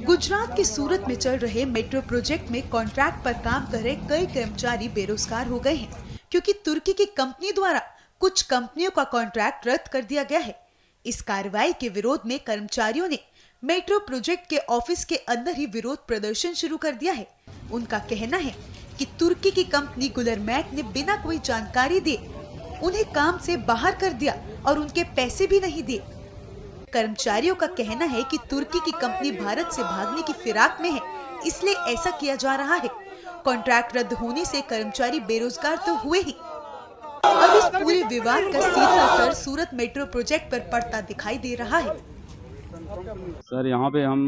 गुजरात के सूरत में चल रहे मेट्रो प्रोजेक्ट में कॉन्ट्रैक्ट पर काम कर रहे कई कर्मचारी बेरोजगार हो गए हैं, क्योंकि तुर्की की कंपनी द्वारा कुछ कंपनियों का कॉन्ट्रैक्ट रद्द कर दिया गया है। इस कार्रवाई के विरोध में कर्मचारियों ने मेट्रो प्रोजेक्ट के ऑफिस के अंदर ही विरोध प्रदर्शन शुरू कर दिया है। उनका कहना है कि तुर्की की कंपनी गुलरमैक ने बिना कोई जानकारी दिए उन्हें काम से बाहर कर दिया और उनके पैसे भी नहीं दिए। कर्मचारियों का कहना है कि तुर्की की कंपनी भारत से भागने की फिराक में है, इसलिए ऐसा किया जा रहा है। कॉन्ट्रैक्ट रद्द होने से कर्मचारी बेरोजगार तो हुए ही, अब इस पूरे विवाद का सीधा असर सूरत मेट्रो प्रोजेक्ट पर पड़ता दिखाई दे रहा है। सर, यहाँ पे हम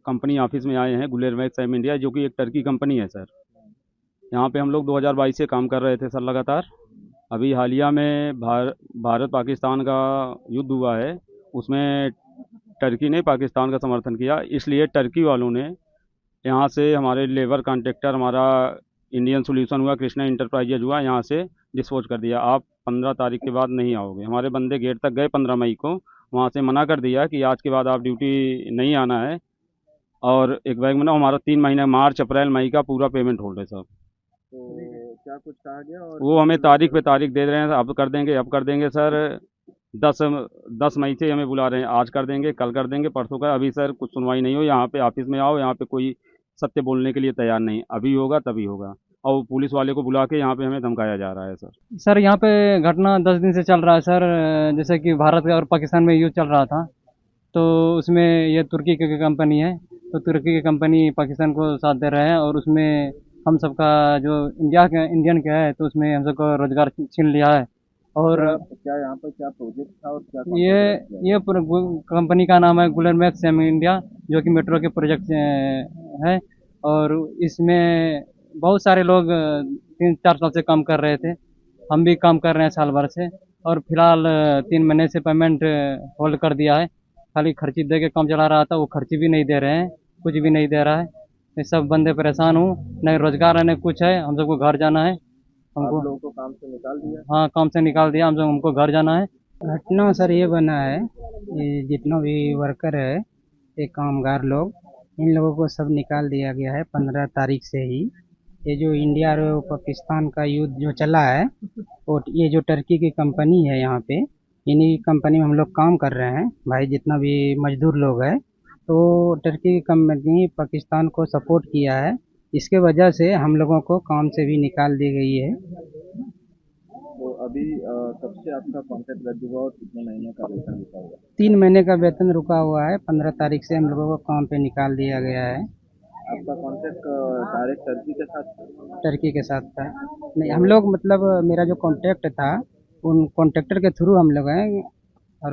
कंपनी ऑफिस में आए हैं, गुलरमैक सेम इंडिया, जो कि एक टर्की कंपनी है। सर, यहाँ पे हम लोग 2022 से काम कर रहे थे सर लगातार। अभी हालिया में भारत पाकिस्तान का युद्ध हुआ है, उसमें टर्की ने पाकिस्तान का समर्थन किया, इसलिए टर्की वालों ने यहाँ से हमारे लेबर कॉन्ट्रैक्टर, हमारा इंडियन सोल्यूशन हुआ, कृष्णा इंटरप्राइजेज हुआ, यहाँ से डिस्पोज कर दिया। आप 15 तारीख के बाद नहीं आओगे। हमारे बंदे गेट तक गए 15 मई को, वहाँ से मना कर दिया कि आज के बाद आप ड्यूटी नहीं आना है। और एक बैग में ना हमारा 3 महीने मार्च, अप्रैल, मई का पूरा पेमेंट होल्ड है सब। तो क्या कुछ कहा गया? और वो हमें तारीख पे तारीख दे रहे हैं, अब कर देंगे, अब कर देंगे सर। 10 मई से हमें बुला रहे हैं, आज कर देंगे, कल कर देंगे, परसों का। अभी सर कुछ सुनवाई नहीं हो। यहाँ पे ऑफिस में आओ, यहाँ पे कोई सत्य बोलने के लिए तैयार नहीं। अभी होगा तभी होगा। और पुलिस वाले को बुला के यहाँ पे हमें धमकाया जा रहा है सर। सर, यहाँ पे घटना 10 दिन से चल रहा है सर। जैसे कि भारत और पाकिस्तान में युद्ध चल रहा था, तो उसमें ये तुर्की की कंपनी है, तो तुर्की की कंपनी पाकिस्तान को साथ दे रहे हैं, और उसमें हम सबका जो इंडियन का है, तो उसमें हम सबका रोजगार छीन लिया है। और क्या यहाँ पर क्या प्रोजेक्ट था और क्या ये कंपनी का नाम है गुलरमैक सेम इंडिया, जो कि मेट्रो के प्रोजेक्ट है। और इसमें बहुत सारे लोग 3-4 साल से काम कर रहे थे। हम भी काम कर रहे हैं साल भर से, और फिलहाल 3 महीने से पेमेंट होल्ड कर दिया है। खाली खर्ची दे के काम चला रहा था, वो खर्ची भी नहीं दे रहे हैं, कुछ भी नहीं दे रहा है। ये सब बंदे परेशान हूँ, नहीं रोजगार है न कुछ है। हम सबको घर जाना है। हमको लोगों को काम से निकाल दिया? हाँ, काम से निकाल दिया हमको घर जाना है। घटना सर ये बना है, ये जितना भी वर्कर है, ये कामगार लोग, इन लोगों को सब निकाल दिया गया है 15 तारीख से ही। ये जो इंडिया और पाकिस्तान का युद्ध जो चला है, और ये जो टर्की की कंपनी है, यहाँ पे इन्हीं कंपनी में हम लोग काम कर रहे हैं भाई, जितना भी मजदूर लोग है। तो टर्की की कंपनी पाकिस्तान को सपोर्ट किया है, इसके वजह से हम लोगों को काम से भी निकाल दी गई है। तो अभी कब से आपका कॉन्ट्रैक्ट रद्द हुआ और कितने महीने का वेतन रुका हुआ? 3 महीने का वेतन रुका हुआ है। 15 तारीख से हम लोगों को काम पे निकाल दिया गया है। आपका कॉन्ट्रैक्ट डायरेक्ट टर्की के साथ? टर्की के साथ था। नहीं, हम लोग मतलब मेरा जो कॉन्ट्रैक्ट था, उन कॉन्ट्रैक्टर के थ्रू हम लोग हैं, और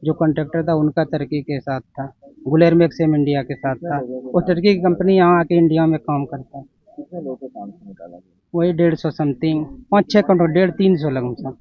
जो कॉन्ट्रैक्टर था उनका टर्की के साथ था, गुलरमैक सेम इंडिया के साथ था। वो टर्की की कंपनी यहाँ आके इंडिया में काम करता है। कितने लोगों को काम से निकाला गया? वही 150 समथिंग, 5-6 कॉन्ट्रैक्ट, 150-300 लगभग।